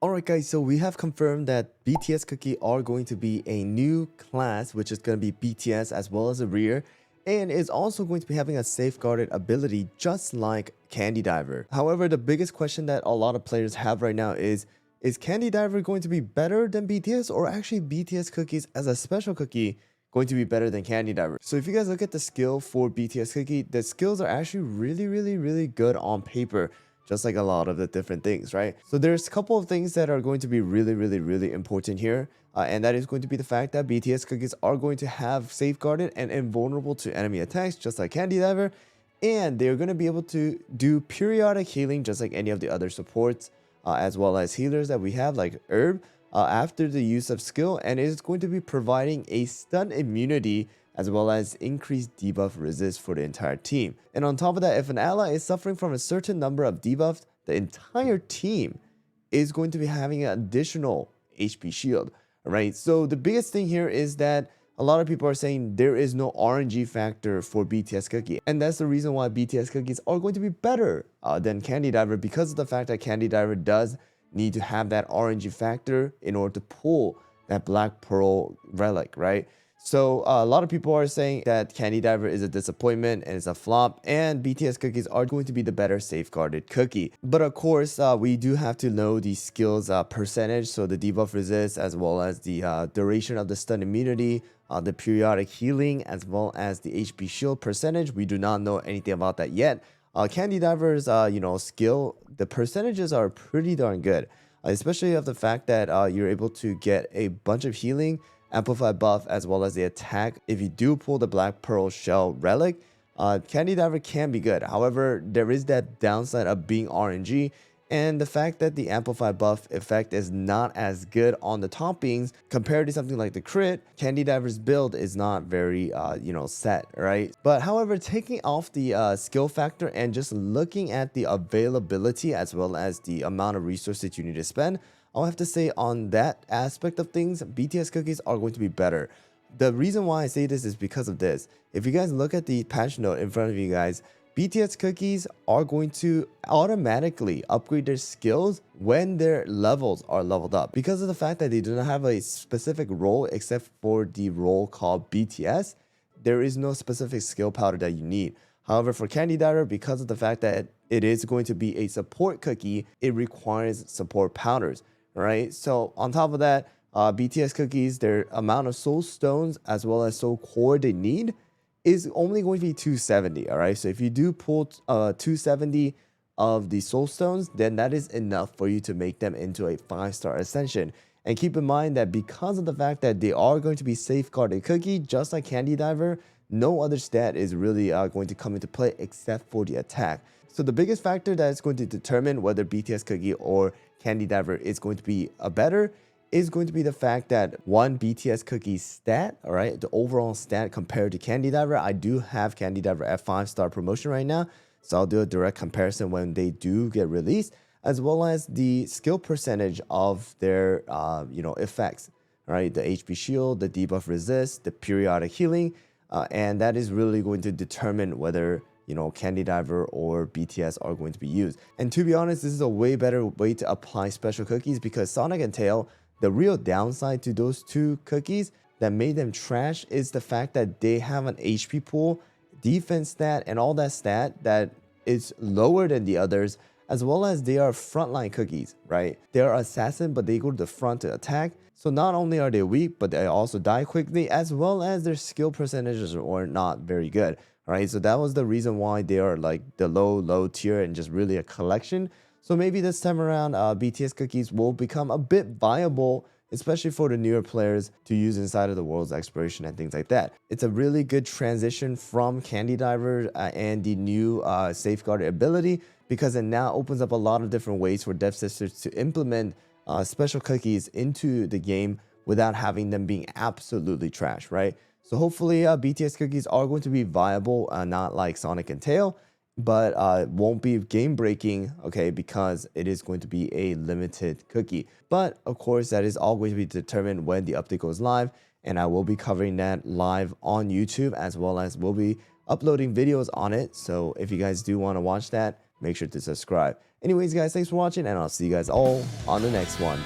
Alright guys, so we have confirmed that BTS Cookie are going to be a new class, which is going to be BTS as well as a rear, and is also going to be having a safeguarded ability just like Candy Diver. However, the biggest question that a lot of players have right now is Candy Diver going to be better than BTS, or actually BTS Cookies as a special cookie going to be better than Candy Diver? So if you guys look at the skill for BTS Cookie, the skills are actually really good on paper, just like a lot of the different things, right? So there's a couple of things that are going to be really important here, and that is going to be the fact that BTS Cookies are going to have safeguarded and invulnerable to enemy attacks, just like Candy Diver, and they're going to be able to do periodic healing, just like any of the other supports, as well as healers that we have, like Herb, after the use of skill, and it is going to be providing a stun immunity as well as increased debuff resist for the entire team. And on top of that, if an ally is suffering from a certain number of debuffs, the entire team is going to be having an additional HP shield, right? So the biggest thing here is that a lot of people are saying there is no RNG factor for BTS Cookie, and that's the reason why BTS Cookies are going to be better than Candy Diver, because of the fact that Candy Diver does need to have that RNG factor in order to pull that Black Pearl relic, right? So a lot of people are saying that Candy Diver is a disappointment and it's a flop, and BTS Cookies are going to be the better safeguarded cookie. But of course, we do have to know the skills percentage, so the debuff resist as well as the duration of the stun immunity, the periodic healing, as well as the HP shield percentage. We do not know anything about that yet. Candy Diver's skill, the percentages are pretty darn good, especially of the fact that you're able to get a bunch of healing, amplify buff, as well as the attack. If you do pull the Black Pearl Shell relic, Candy Diver can be good. However, there is that downside of being RNG, and the fact that the amplify buff effect is not as good on the toppings compared to something like the crit. Candy Diver's build is not very set, right? But however, taking off the skill factor and just looking at the availability as well as the amount of resources you need to spend, I'll have to say on that aspect of things, BTS Cookies are going to be better. The reason why I say this is because of this. If you guys look at the patch note in front of you guys, BTS Cookies are going to automatically upgrade their skills when their levels are leveled up, because of the fact that they do not have a specific role except for the role called BTS. There is no specific skill powder that you need. However, for Candy Diver, because of the fact that it is going to be a support cookie, it requires support powders, right? So on top of that, BTS Cookies, their amount of soul stones as well as soul core they need is only going to be 270. All right, so if you do pull 270 of the soul stones, then that is enough for you to make them into a 5-star ascension. And keep in mind that because of the fact that they are going to be safeguarded cookie, just like Candy Diver, no other stat is really going to come into play except for the attack. So the biggest factor that is going to determine whether BTS Cookie or Candy Diver is going to be a better is going to be the fact that one, BTS Cookie's stat, all right, the overall stat compared to Candy Diver. I do have Candy Diver at 5-star promotion right now, so I'll do a direct comparison when they do get released, as well as the skill percentage of their effects, right? The HP shield, the debuff resist, the periodic healing, and that is really going to determine whether Candy Diver or BTS are going to be used. And to be honest, this is a way better way to apply special cookies, because Sonic and Tail, the real downside to those two cookies that made them trash is the fact that they have an HP pool, defense stat, and all that stat that is lower than the others, as well as they are frontline cookies, right? They are assassin, but they go to the front to attack. So not only are they weak, but they also die quickly, as well as their skill percentages are not very good, right? So that was the reason why they are like the low tier and just really a collection. So maybe this time around, BTS Cookies will become a bit viable, especially for the newer players to use inside of the world's exploration and things like that. It's a really good transition from Candy Diver and the new safeguarded ability, because it now opens up a lot of different ways for Dev Sisters to implement special cookies into the game without having them being absolutely trash, right? So hopefully BTS Cookies are going to be viable, not like Sonic and Tail, but won't be game breaking, okay, because it is going to be a limited cookie. But of course, that is all going to be determined when the update goes live, and I will be covering that live on YouTube, as well as we'll be uploading videos on it. So if you guys do want to watch that, make sure to subscribe. Anyways, guys, thanks for watching, and I'll see you guys all on the next one.